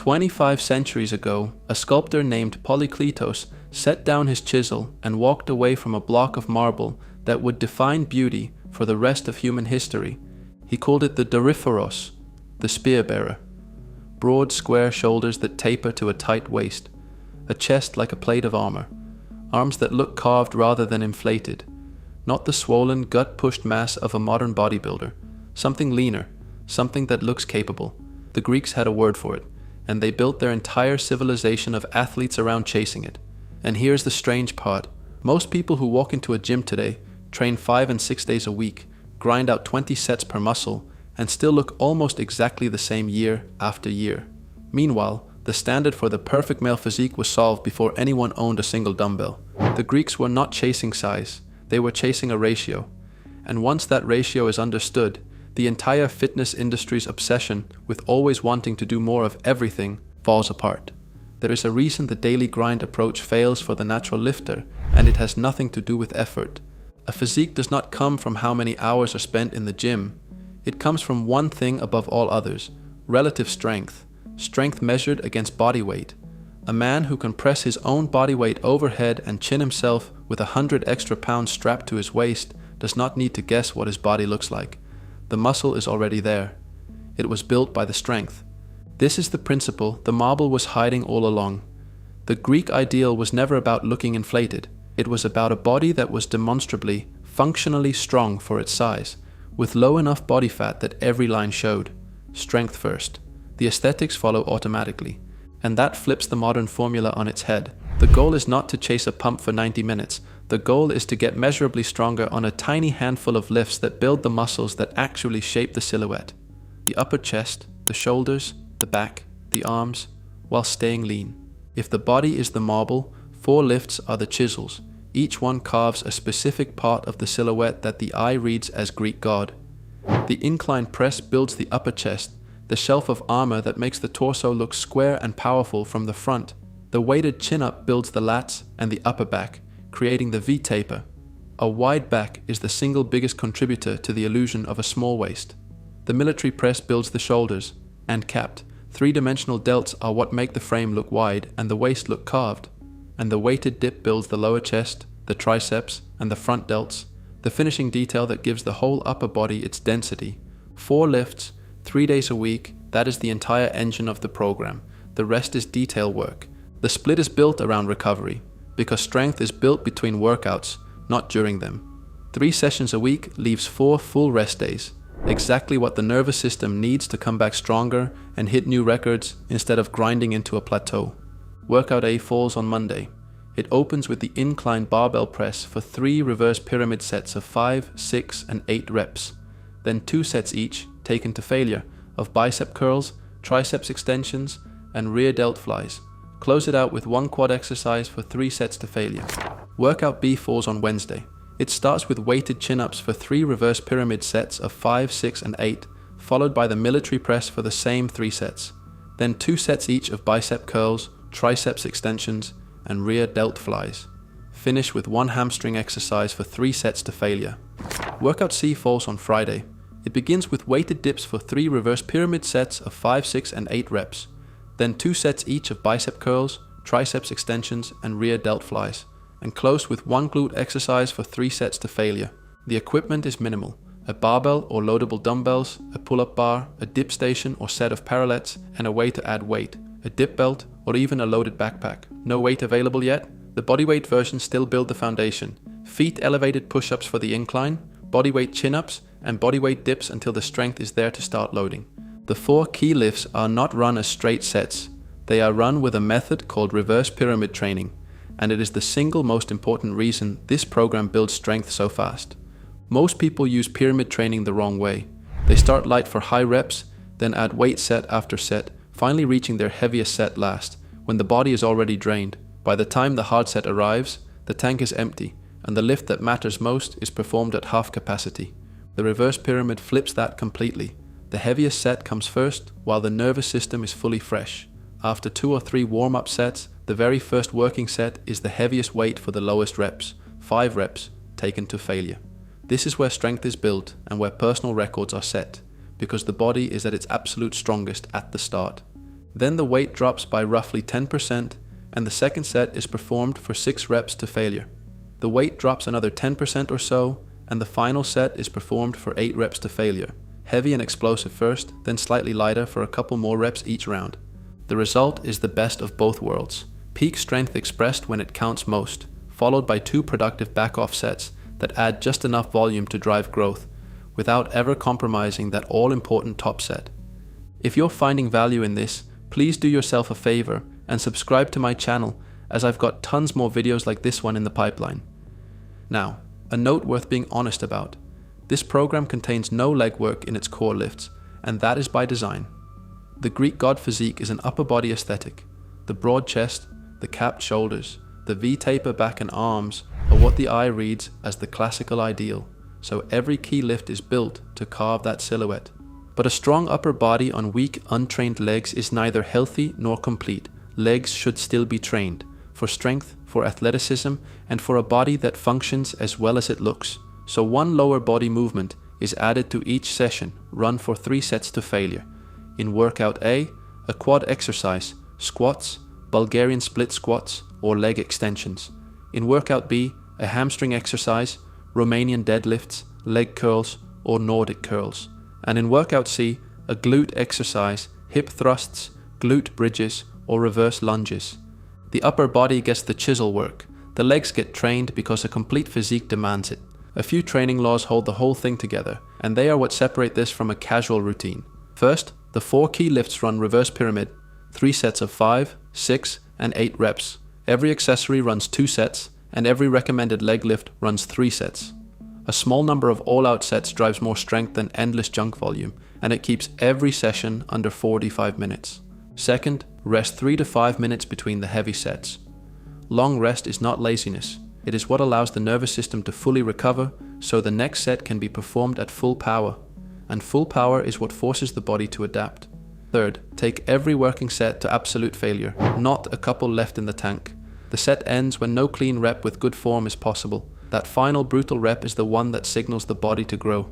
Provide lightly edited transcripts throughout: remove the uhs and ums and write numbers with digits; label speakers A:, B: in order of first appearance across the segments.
A: 25 centuries ago, a sculptor named Polykleitos set down his chisel and walked away from a block of marble that would define beauty for the rest of human history. He called it the Doryphoros, the spear-bearer. Broad, square shoulders that taper to a tight waist, a chest like a plate of armor, arms that look carved rather than inflated, not the swollen, gut-pushed mass of a modern bodybuilder, something leaner, something that looks capable. The Greeks had a word for it, and they built their entire civilization of athletes around chasing it. And here's the strange part. Most people who walk into a gym today train 5 and 6 days a week, grind out 20 sets per muscle, and still look almost exactly the same year after year. Meanwhile, the standard for the perfect male physique was solved before anyone owned a single dumbbell. The Greeks were not chasing size, they were chasing a ratio. And once that ratio is understood, the entire fitness industry's obsession with always wanting to do more of everything falls apart. There is a reason the daily grind approach fails for the natural lifter, and it has nothing to do with effort. A physique does not come from how many hours are spent in the gym. It comes from one thing above all others: relative strength. Strength measured against body weight. A man who can press his own body weight overhead and chin himself with 100 extra pounds strapped to his waist does not need to guess what his body looks like. The muscle is already there. It was built by the strength. This is the principle the marble was hiding all along. The Greek ideal was never about looking inflated. It was about a body that was demonstrably, functionally strong for its size, with low enough body fat that every line showed. Strength first. The aesthetics follow automatically. And that flips the modern formula on its head. The goal is not to chase a pump for 90 minutes. The goal is to get measurably stronger on a tiny handful of lifts that build the muscles that actually shape the silhouette. The upper chest, the shoulders, the back, the arms, while staying lean. If the body is the marble, 4 lifts are the chisels. Each one carves a specific part of the silhouette that the eye reads as Greek god. The incline press builds the upper chest, the shelf of armor that makes the torso look square and powerful from the front. The weighted chin-up builds the lats and the upper back, creating the V-taper. A wide back is the single biggest contributor to the illusion of a small waist. The military press builds the shoulders, and capped, 3-dimensional delts are what make the frame look wide and the waist look carved. And the weighted dip builds the lower chest, the triceps, and the front delts, the finishing detail that gives the whole upper body its density. 4 lifts, 3 days a week, that is the entire engine of the program. The rest is detail work. The split is built around recovery, because strength is built between workouts, not during them. 3 sessions a week leaves 4 full rest days, exactly what the nervous system needs to come back stronger and hit new records instead of grinding into a plateau. Workout A falls on Monday. It opens with the incline barbell press for 3 reverse pyramid sets of 5, 6, and 8 reps. Then 2 sets each, taken to failure, of bicep curls, triceps extensions, and rear delt flies. Close it out with 1 quad exercise for 3 sets to failure. Workout B falls on Wednesday. It starts with weighted chin-ups for 3 reverse pyramid sets of 5, 6, and 8, followed by the military press for the same 3 sets. Then 2 sets each of bicep curls, triceps extensions, and rear delt flies. Finish with 1 hamstring exercise for 3 sets to failure. Workout C falls on Friday. It begins with weighted dips for 3 reverse pyramid sets of 5, 6, and 8 reps. Then 2 sets each of bicep curls, triceps extensions, and rear delt flies, and close with 1 glute exercise for 3 sets to failure. The equipment is minimal: a barbell or loadable dumbbells, a pull-up bar, a dip station or set of parallettes, and a way to add weight, a dip belt, or even a loaded backpack. No weight available yet? The bodyweight versions still build the foundation. Feet elevated push-ups for the incline, bodyweight chin-ups, and bodyweight dips until the strength is there to start loading. The 4 key lifts are not run as straight sets. They are run with a method called reverse pyramid training, and it is the single most important reason this program builds strength so fast. Most people use pyramid training the wrong way. They start light for high reps, then add weight set after set, finally reaching their heaviest set last, when the body is already drained. By the time the hard set arrives, the tank is empty, and the lift that matters most is performed at half capacity. The reverse pyramid flips that completely. The heaviest set comes first, while the nervous system is fully fresh. After 2 or 3 warm-up sets, the very first working set is the heaviest weight for the lowest reps, 5 reps, taken to failure. This is where strength is built and where personal records are set, because the body is at its absolute strongest at the start. Then the weight drops by roughly 10%, and the second set is performed for 6 reps to failure. The weight drops another 10% or so, and the final set is performed for 8 reps to failure. Heavy and explosive first, then slightly lighter for a couple more reps each round. The result is the best of both worlds. Peak strength expressed when it counts most, followed by 2 productive back-off sets that add just enough volume to drive growth, without ever compromising that all-important top set. If you're finding value in this, please do yourself a favor and subscribe to my channel, as I've got tons more videos like this one in the pipeline. Now, a note worth being honest about. This program contains no leg work in its core lifts, and that is by design. The Greek god physique is an upper body aesthetic. The broad chest, the capped shoulders, the V-taper back and arms are what the eye reads as the classical ideal, so every key lift is built to carve that silhouette. But a strong upper body on weak, untrained legs is neither healthy nor complete. Legs should still be trained, for strength, for athleticism, and for a body that functions as well as it looks. So one lower body movement is added to each session, run for 3 sets to failure. In workout A, a quad exercise, squats, Bulgarian split squats, or leg extensions. In workout B, a hamstring exercise, Romanian deadlifts, leg curls, or Nordic curls. And in workout C, a glute exercise, hip thrusts, glute bridges, or reverse lunges. The upper body gets the chisel work. The legs get trained because a complete physique demands it. A few training laws hold the whole thing together, and they are what separate this from a casual routine. First, the 4 key lifts run reverse pyramid, 3 sets of 5, 6, and 8 reps. Every accessory runs 2 sets, and every recommended leg lift runs 3 sets. A small number of all-out sets drives more strength than endless junk volume, and it keeps every session under 45 minutes. Second, rest 3 to 5 minutes between the heavy sets. Long rest is not laziness. It is what allows the nervous system to fully recover, so the next set can be performed at full power. And full power is what forces the body to adapt. Third, take every working set to absolute failure, not a couple left in the tank. The set ends when no clean rep with good form is possible. That final brutal rep is the one that signals the body to grow.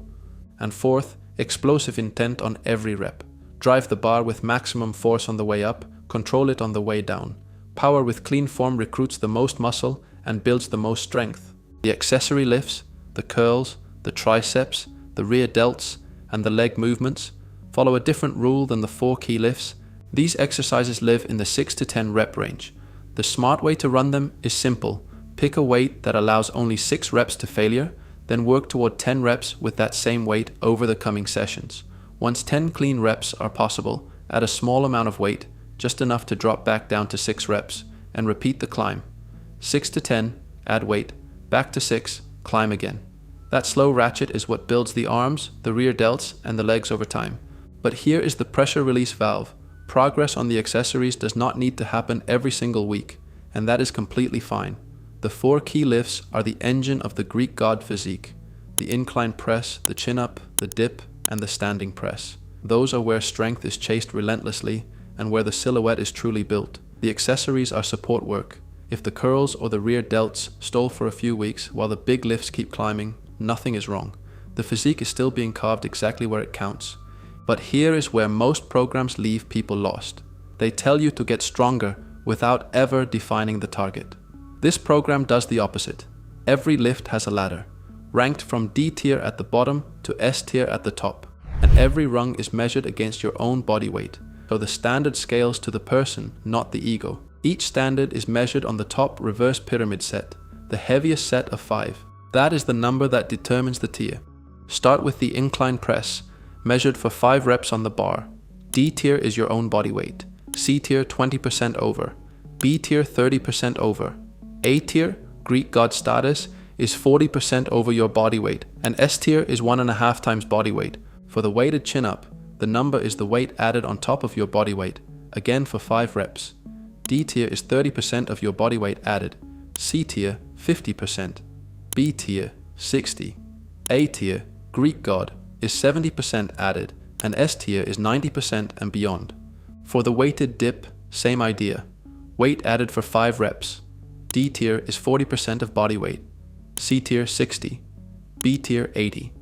A: And fourth, explosive intent on every rep. Drive the bar with maximum force on the way up, control it on the way down. Power with clean form recruits the most muscle and builds the most strength. The accessory lifts, the curls, the triceps, the rear delts, and the leg movements follow a different rule than the 4 key lifts. These exercises live in the 6 to 10 rep range. The smart way to run them is simple. Pick a weight that allows only 6 reps to failure, then work toward 10 reps with that same weight over the coming sessions. Once 10 clean reps are possible, add a small amount of weight, just enough to drop back down to 6 reps, and repeat the climb. 6 to 10, add weight, back to 6, climb again. That slow ratchet is what builds the arms, the rear delts, and the legs over time. But here is the pressure release valve. Progress on the accessories does not need to happen every single week, and that is completely fine. The 4 key lifts are the engine of the Greek god physique. The incline press, the chin-up, the dip, and the standing press. Those are where strength is chased relentlessly, and where the silhouette is truly built. The accessories are support work. If the curls or the rear delts stall for a few weeks while the big lifts keep climbing, nothing is wrong. The physique is still being carved exactly where it counts. But here is where most programs leave people lost. They tell you to get stronger without ever defining the target. This program does the opposite. Every lift has a ladder, ranked from D tier at the bottom to S tier at the top, and every rung is measured against your own body weight. So the standard scales to the person, not the ego. Each standard is measured on the top reverse pyramid set, the heaviest set of 5. That is the number that determines the tier. Start with the incline press, measured for 5 reps on the bar. D tier is your own body weight. C tier 20% over. B tier 30% over. A tier, Greek god status, is 40% over your body weight, and S tier is 1.5 times body weight. For the weighted chin-up, the number is the weight added on top of your body weight, again for 5 reps. D tier is 30% of your body weight added. C tier, 50%. B tier, 60%. A tier, Greek god, is 70% added, and S tier is 90% and beyond. For the weighted dip, same idea. Weight added for 5 reps. D tier is 40% of body weight. C tier 60%. B tier 80%.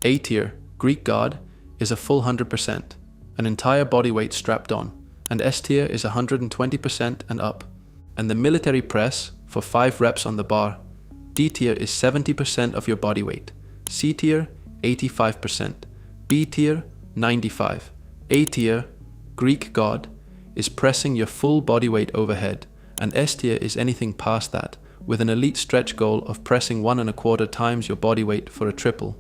A: A tier, Greek god, is a full 100%, an entire body weight strapped on. and S tier is 120% and up. And the military press for 5 reps on the bar. D tier is 70% of your body weight. C tier, 85%. B tier, 95%. A tier, Greek god, is pressing your full body weight overhead, and S tier is anything past that, with an elite stretch goal of pressing 1¼ times your body weight for a triple.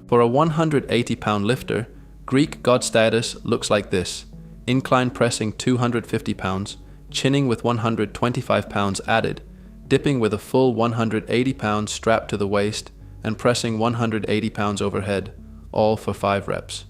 A: For a 180-pound lifter, Greek god status looks like this: incline pressing 250 pounds, chinning with 125 pounds added, dipping with a full 180 pounds strapped to the waist, and pressing 180 pounds overhead, all for 5 reps.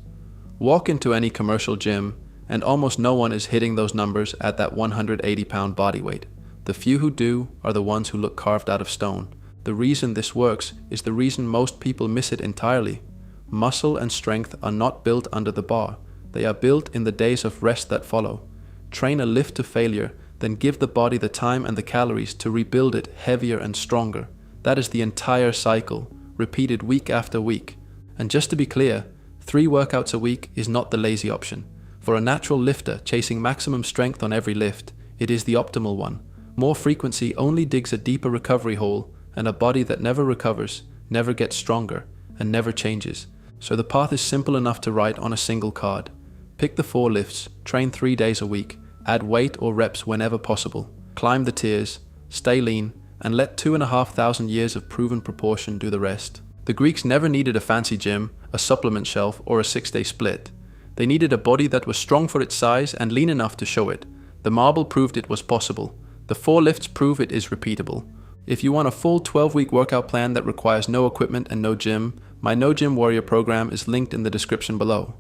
A: Walk into any commercial gym, and almost no one is hitting those numbers at that 180-pound body weight. The few who do are the ones who look carved out of stone. The reason this works is the reason most people miss it entirely. Muscle and strength are not built under the bar. They are built in the days of rest that follow. Train a lift to failure, then give the body the time and the calories to rebuild it heavier and stronger. That is the entire cycle, repeated week after week. And just to be clear, 3 workouts a week is not the lazy option. For a natural lifter chasing maximum strength on every lift, it is the optimal one. More frequency only digs a deeper recovery hole, and a body that never recovers, never gets stronger, and never changes. So the path is simple enough to write on a single card. Pick the 4 lifts, train 3 days a week, add weight or reps whenever possible, climb the tiers, stay lean, and let 2,500 years of proven proportion do the rest. The Greeks never needed a fancy gym, a supplement shelf, or a 6-day split. They needed a body that was strong for its size and lean enough to show it. The marble proved it was possible. The 4 lifts prove it is repeatable. If you want a full 12-week workout plan that requires no equipment and no gym, my No Gym Warrior program is linked in the description below.